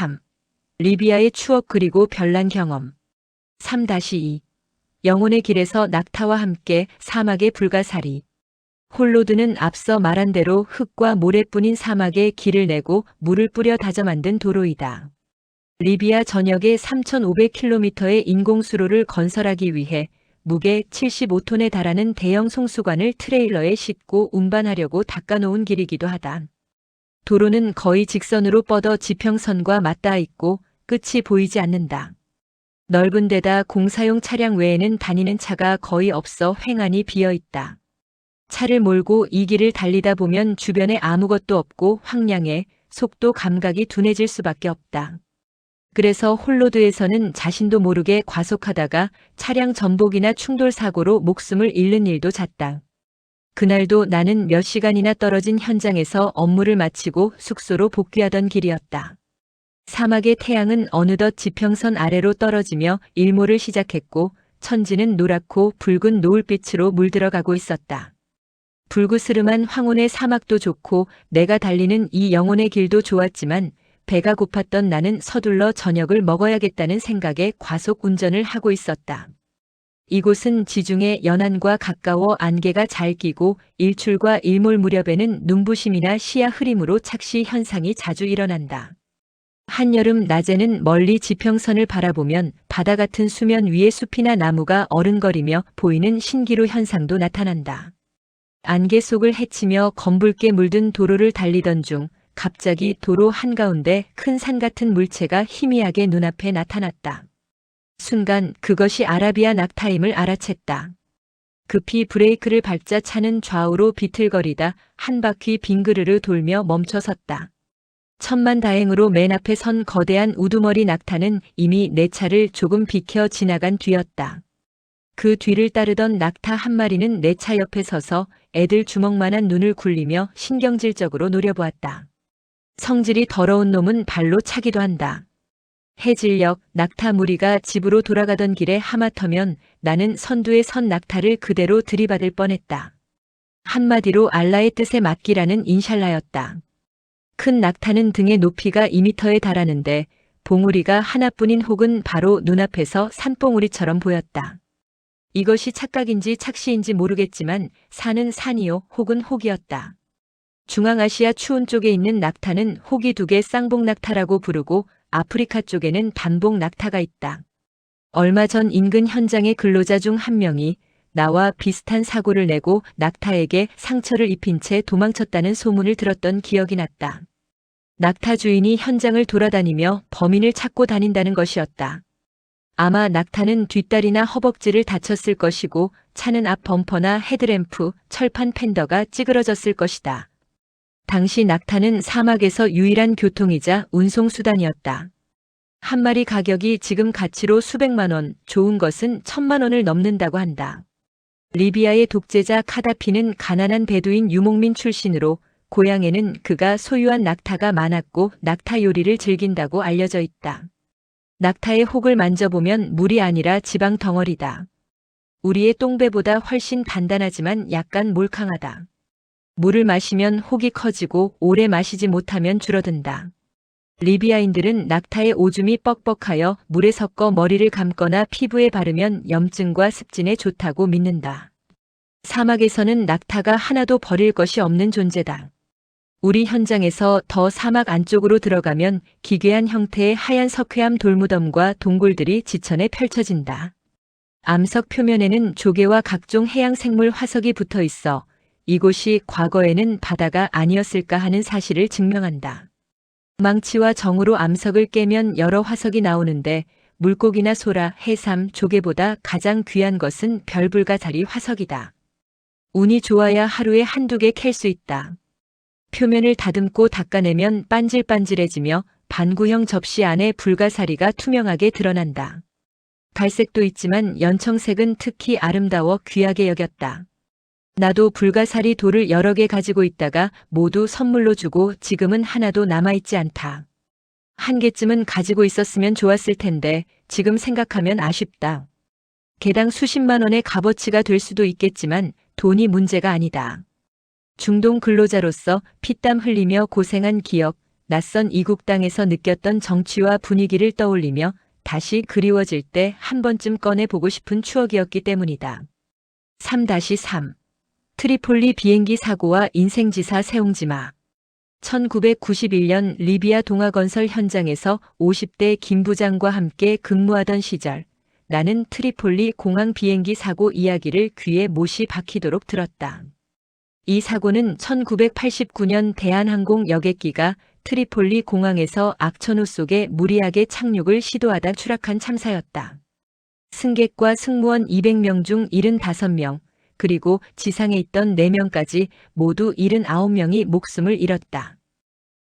3. 리비아의 추억 그리고 별난 경험. 3-2. 영혼의 길에서 낙타와 함께 사막의 불가사리. 홀로드는 앞서 말한 대로 흙과 모래뿐인 사막에 길을 내고 물을 뿌려 다져 만든 도로이다. 리비아 전역에 3,500km의 인공수로를 건설하기 위해 무게 75톤에 달하는 대형 송수관을 트레일러에 싣고 운반하려고 닦아놓은 길이기도 하다. 도로는 거의 직선으로 뻗어 지평선과 맞닿아 있고 끝이 보이지 않는다. 넓은 데다 공사용 차량 외에는 다니는 차가 거의 없어 횡하니 비어 있다. 차를 몰고 이 길을 달리다 보면 주변에 아무것도 없고 황량해 속도 감각이 둔해질 수밖에 없다. 그래서 홀로드에서는 자신도 모르게 과속하다가 차량 전복이나 충돌 사고로 목숨을 잃는 일도 잦다. 그날도 나는 몇 시간이나 떨어진 현장에서 업무를 마치고 숙소로 복귀하던 길이었다. 사막의 태양은 어느덧 지평선 아래로 떨어지며 일몰을 시작했고 천지는 노랗고 붉은 노을빛으로 물들어가고 있었다. 불구스름한 황혼의 사막도 좋고 내가 달리는 이 영혼의 길도 좋았지만 배가 고팠던 나는 서둘러 저녁을 먹어야겠다는 생각에 과속 운전을 하고 있었다. 이곳은 지중해 연안과 가까워 안개가 잘 끼고 일출과 일몰 무렵에는 눈부심이나 시야 흐림으로 착시 현상이 자주 일어난다. 한여름 낮에는 멀리 지평선을 바라보면 바다 같은 수면 위의 숲이나 나무가 어른거리며 보이는 신기루 현상도 나타난다. 안개 속을 헤치며 검붉게 물든 도로를 달리던 중 갑자기 도로 한가운데 큰 산 같은 물체가 희미하게 눈앞에 나타났다. 순간 그것이 아라비아 낙타임을 알아챘다. 급히 브레이크를 밟자 차는 좌우로 비틀거리다 한 바퀴 빙그르르 돌며 멈춰섰다. 천만다행으로 맨 앞에 선 거대한 우두머리 낙타는 이미 내 차를 조금 비켜 지나간 뒤였다. 그 뒤를 따르던 낙타 한 마리는 내 차 옆에 서서 애들 주먹만한 눈을 굴리며 신경질적으로 노려보았다. 성질이 더러운 놈은 발로 차기도 한다. 해질녘 낙타 무리가 집으로 돌아가던 길에 하마터면 나는 선두에 선 낙타를 그대로 들이받을 뻔했다. 한마디로 알라의 뜻에 맡기라는 인샬라였다. 큰 낙타는 등의 높이가 2m에 달하는데 봉우리가 하나뿐인 혹은 바로 눈앞에서 산봉우리처럼 보였다. 이것이 착각인지 착시인지 모르겠지만 산은 산이요 혹은 혹이었다. 중앙아시아 추운 쪽에 있는 낙타는 혹이 2개 쌍봉낙타라고 부르고 아프리카 쪽에는 단봉낙타가 있다. 얼마 전 인근 현장의 근로자 중 한 명이 나와 비슷한 사고를 내고 낙타에게 상처를 입힌 채 도망쳤다는 소문을 들었던 기억이 났다. 낙타 주인이 현장을 돌아다니며 범인을 찾고 다닌다는 것이었다. 아마 낙타는 뒷다리나 허벅지를 다쳤을 것이고 차는 앞 범퍼나 헤드램프, 철판 팬더가 찌그러졌을 것이다. 당시 낙타는 사막에서 유일한 교통이자 운송수단이었다. 한 마리 가격이 지금 가치로 수백만 원, 좋은 것은 1,000만 원을 넘는다고 한다. 리비아의 독재자 카다피는 가난한 베두인 유목민 출신으로 고향에는 그가 소유한 낙타가 많았고 낙타 요리를 즐긴다고 알려져 있다. 낙타의 혹을 만져보면 물이 아니라 지방 덩어리다. 우리의 똥배보다 훨씬 단단하지만 약간 몰캉하다. 물을 마시면 혹이 커지고 오래 마시지 못하면 줄어든다. 리비아인들은 낙타의 오줌이 뻑뻑하여 물에 섞어 머리를 감거나 피부에 바르면 염증과 습진에 좋다고 믿는다. 사막에서는 낙타가 하나도 버릴 것이 없는 존재다. 우리 현장에서 더 사막 안쪽으로 들어가면 기괴한 형태의 하얀 석회암 돌무덤과 동굴들이 지천에 펼쳐진다. 암석 표면에는 조개와 각종 해양 생물 화석이 붙어 있어 이곳이 과거에는 바다가 아니었을까 하는 사실을 증명한다. 망치와 정으로 암석을 깨면 여러 화석이 나오는데 물고기나 소라, 해삼, 조개보다 가장 귀한 것은 별불가사리 화석이다. 운이 좋아야 하루에 1~2개 캘 수 있다. 표면을 다듬고 닦아내면 반질반질해지며 반구형 접시 안에 불가사리가 투명하게 드러난다. 갈색도 있지만 연청색은 특히 아름다워 귀하게 여겼다. 나도 불가사리 돌을 여러 개 가지고 있다가 모두 선물로 주고 지금은 하나도 남아있지 않다. 1개쯤은 가지고 있었으면 좋았을 텐데 지금 생각하면 아쉽다. 개당 수십만 원의 값어치가 될 수도 있겠지만 돈이 문제가 아니다. 중동 근로자로서 피땀 흘리며 고생한 기억, 낯선 이국 땅에서 느꼈던 정취와 분위기를 떠올리며 다시 그리워질 때 한 번쯤 꺼내보고 싶은 추억이었기 때문이다. 3-3. 트리폴리 비행기 사고와 인생지사 세옹지마. 1991년 리비아 동아건설 현장에서 50대 김 부장과 함께 근무하던 시절 나는 트리폴리 공항 비행기 사고 이야기를 귀에 못이 박히도록 들었다. 이 사고는 1989년 대한항공 여객기가 트리폴리 공항에서 악천후 속에 무리하게 착륙을 시도하다 추락한 참사였다. 승객과 승무원 200명 중 75명, 그리고 지상에 있던 4명까지 모두 79명이 목숨을 잃었다.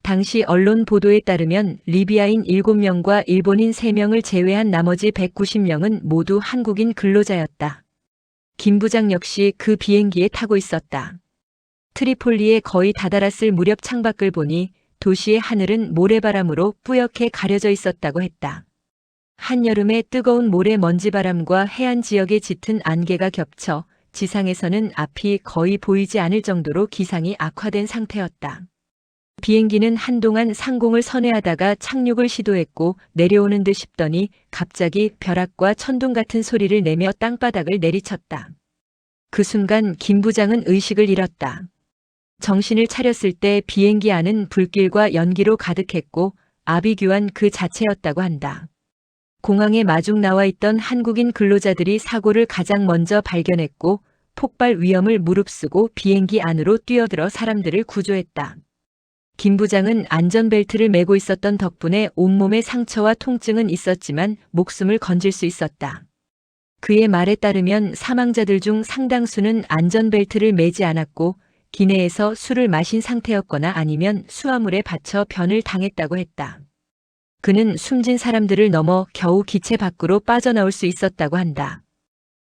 당시 언론 보도에 따르면 리비아인 7명과 일본인 3명을 제외한 나머지 190명은 모두 한국인 근로자였다. 김 부장 역시 그 비행기에 타고 있었다. 트리폴리에 거의 다다랐을 무렵 창밖을 보니 도시의 하늘은 모래바람으로 뿌옇게 가려져 있었다고 했다. 한여름의 뜨거운 모래 먼지바람과 해안 지역의 짙은 안개가 겹쳐 지상에서는 앞이 거의 보이지 않을 정도로 기상이 악화된 상태였다. 비행기는 한동안 상공을 선회하다가 착륙을 시도했고 내려오는 듯 싶더니 갑자기 벼락과 천둥 같은 소리를 내며 땅바닥을 내리쳤다. 그 순간 김 부장은 의식을 잃었다. 정신을 차렸을 때 비행기 안은 불길과 연기로 가득했고 아비규환 그 자체였다고 한다. 공항에 마중 나와 있던 한국인 근로자들이 사고를 가장 먼저 발견했고 폭발 위험을 무릅쓰고 비행기 안으로 뛰어들어 사람들을 구조했다. 김 부장은 안전벨트를 매고 있었던 덕분에 온몸에 상처와 통증은 있었지만 목숨을 건질 수 있었다. 그의 말에 따르면 사망자들 중 상당수는 안전벨트를 매지 않았고 기내에서 술을 마신 상태였거나 아니면 수화물에 받쳐 변을 당했다고 했다. 그는 숨진 사람들을 넘어 겨우 기체 밖으로 빠져나올 수 있었다고 한다.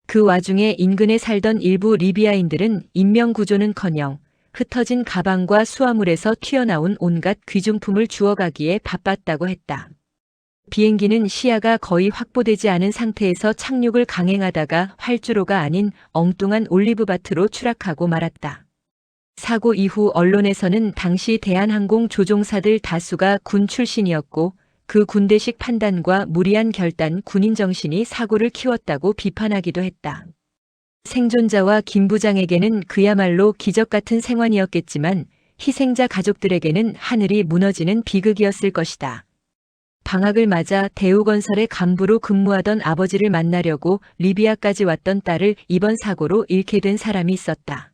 그 와중에 인근에 살던 일부 리비아인들은 인명구조는커녕 흩어진 가방과 수화물에서 튀어나온 온갖 귀중품을 주워가기에 바빴다고 했다. 비행기는 시야가 거의 확보되지 않은 상태에서 착륙을 강행하다가 활주로가 아닌 엉뚱한 올리브밭으로 추락하고 말았다. 사고 이후 언론에서는 당시 대한항공 조종사들 다수가 군 출신이었고 그 군대식 판단과 무리한 결단, 군인 정신이 사고를 키웠다고 비판하기도 했다. 생존자와 김 부장에게는 그야말로 기적 같은 생환이었겠지만 희생자 가족들에게는 하늘이 무너지는 비극이었을 것이다. 방학을 맞아 대우건설의 간부로 근무하던 아버지를 만나려고 리비아까지 왔던 딸을 이번 사고로 잃게 된 사람이 있었다.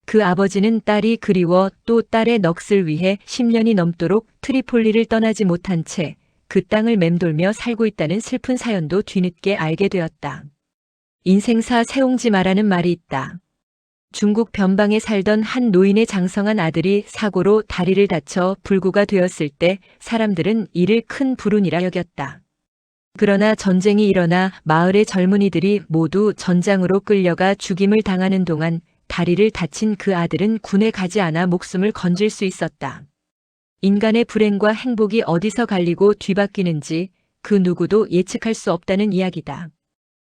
그 아버지는 딸이 그리워 또 딸의 넋을 위해 10년이 넘도록 트리폴리를 떠나지 못한 채 그 땅을 맴돌며 살고 있다는 슬픈 사연도 뒤늦게 알게 되었다. 인생사 세옹지마라는 말이 있다. 중국 변방에 살던 한 노인의 장성한 아들이 사고로 다리를 다쳐 불구가 되었을 때 사람들은 이를 큰 불운이라 여겼다. 그러나 전쟁이 일어나 마을의 젊은이들이 모두 전장으로 끌려가 죽임을 당하는 동안 다리를 다친 그 아들은 군에 가지 않아 목숨을 건질 수 있었다. 인간의 불행과 행복이 어디서 갈리고 뒤바뀌는지 그 누구도 예측할 수 없다는 이야기다.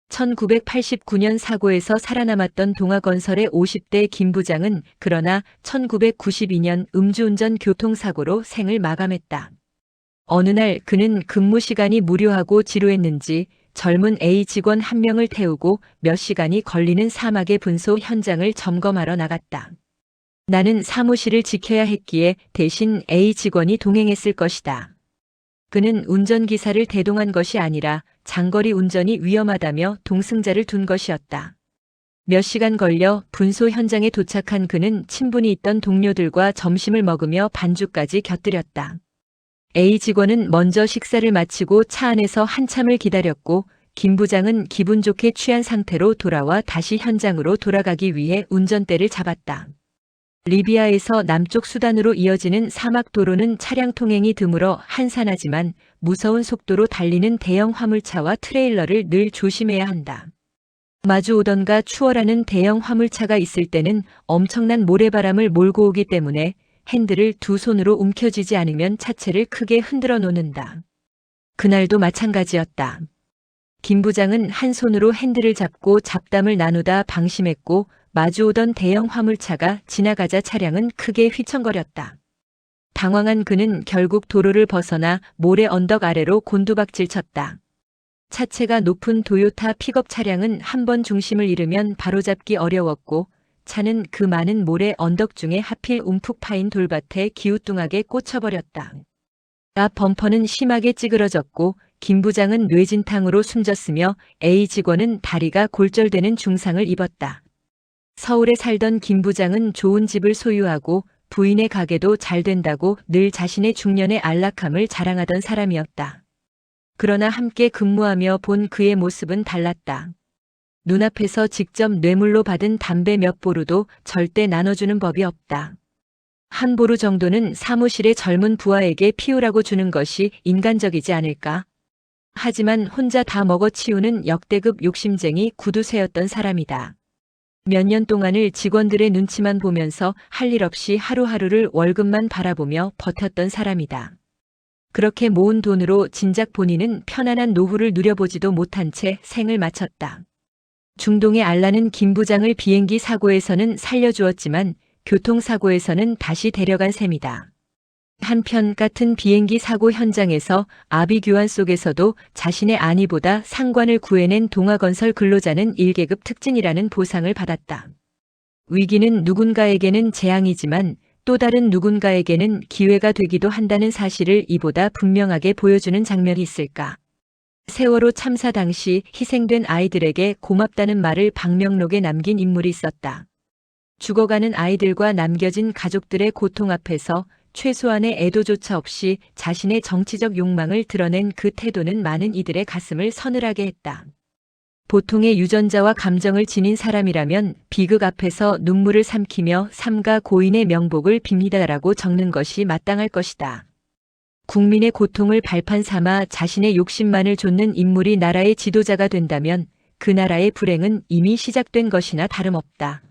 1989년 사고에서 살아남았던 동아건설의 50대 김 부장은 그러나 1992년 음주운전 교통사고로 생을 마감했다. 어느 날 그는 근무 시간이 무료하고 지루했는지 젊은 A 직원 한 명을 태우고 몇 시간이 걸리는 사막의 분소 현장을 점검하러 나갔다. 나는 사무실을 지켜야 했기에 대신 A 직원이 동행했을 것이다. 그는 운전기사를 대동한 것이 아니라 장거리 운전이 위험하다며 동승자를 둔 것이었다. 몇 시간 걸려 분소 현장에 도착한 그는 친분이 있던 동료들과 점심을 먹으며 반주까지 곁들였다. A 직원은 먼저 식사를 마치고 차 안에서 한참을 기다렸고 김 부장은 기분 좋게 취한 상태로 돌아와 다시 현장으로 돌아가기 위해 운전대를 잡았다. 리비아에서 남쪽 수단으로 이어지는 사막 도로는 차량 통행이 드물어 한산하지만 무서운 속도로 달리는 대형 화물차와 트레일러를 늘 조심해야 한다. 마주오던가 추월하는 대형 화물차가 있을 때는 엄청난 모래바람을 몰고 오기 때문에 핸들을 두 손으로 움켜쥐지 않으면 차체를 크게 흔들어 놓는다. 그날도 마찬가지였다. 김 부장은 한 손으로 핸들을 잡고 잡담을 나누다 방심했고 마주오던 대형 화물차가 지나가자 차량은 크게 휘청거렸다. 당황한 그는 결국 도로를 벗어나 모래 언덕 아래로 곤두박질 쳤다. 차체가 높은 도요타 픽업 차량은 한 번 중심을 잃으면 바로잡기 어려웠고 차는 그 많은 모래 언덕 중에 하필 움푹 파인 돌밭에 기우뚱하게 꽂혀버렸다. 앞 범퍼는 심하게 찌그러졌고 김 부장은 뇌진탕으로 숨졌으며 A 직원은 다리가 골절되는 중상을 입었다. 서울에 살던 김 부장은 좋은 집을 소유하고 부인의 가게도 잘 된다고 늘 자신의 중년의 안락함을 자랑하던 사람이었다. 그러나 함께 근무하며 본 그의 모습은 달랐다. 눈앞에서 직접 뇌물로 받은 담배 몇 보루도 절대 나눠주는 법이 없다. 한 보루 정도는 사무실의 젊은 부하에게 피우라고 주는 것이 인간적이지 않을까? 하지만 혼자 다 먹어치우는 역대급 욕심쟁이 구두쇠였던 사람이다. 몇 년 동안을 직원들의 눈치만 보면서 할 일 없이 하루하루를 월급만 바라보며 버텼던 사람이다. 그렇게 모은 돈으로 진작 본인은 편안한 노후를 누려보지도 못한 채 생을 마쳤다. 중동의 알라는 김 부장을 비행기 사고에서는 살려주었지만 교통사고에서는 다시 데려간 셈이다. 한편 같은 비행기 사고 현장에서 아비 교환 속에서도 자신의 안위보다 상관을 구해낸 동아건설 근로자는 1계급 특진이라는 보상을 받았다. 위기는 누군가에게는 재앙이지만 또 다른 누군가에게는 기회가 되기도 한다는 사실을 이보다 분명하게 보여주는 장면이 있을까? 세월호 참사 당시 희생된 아이들에게 고맙다는 말을 방명록에 남긴 인물이 있었다. 죽어가는 아이들과 남겨진 가족들의 고통 앞에서 최소한의 애도조차 없이 자신의 정치적 욕망을 드러낸 그 태도는 많은 이들의 가슴을 서늘하게 했다. 보통의 유전자와 감정을 지닌 사람이라면 비극 앞에서 눈물을 삼키며 삼가 고인의 명복을 빕니다라고 적는 것이 마땅할 것이다. 국민의 고통을 발판 삼아 자신의 욕심만을 좇는 인물이 나라의 지도자가 된다면 그 나라의 불행은 이미 시작된 것이나 다름없다.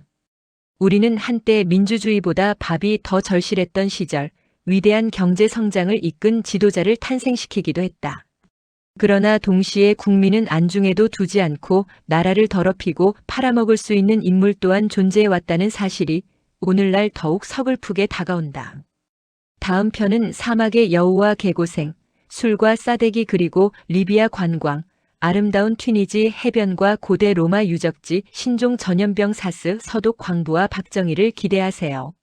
우리는 한때 민주주의보다 밥이 더 절실했던 시절 위대한 경제 성장을 이끈 지도자를 탄생시키기도 했다. 그러나 동시에 국민은 안중에도 두지 않고 나라를 더럽히고 팔아먹을 수 있는 인물 또한 존재해왔다는 사실이 오늘날 더욱 서글프게 다가온다. 다음 편은 사막의 여우와 개고생, 술과 싸대기 그리고 리비아 관광, 아름다운 튀니지 해변과 고대 로마 유적지 신종 전염병 사스 서독 광부와 박정희를 기대하세요.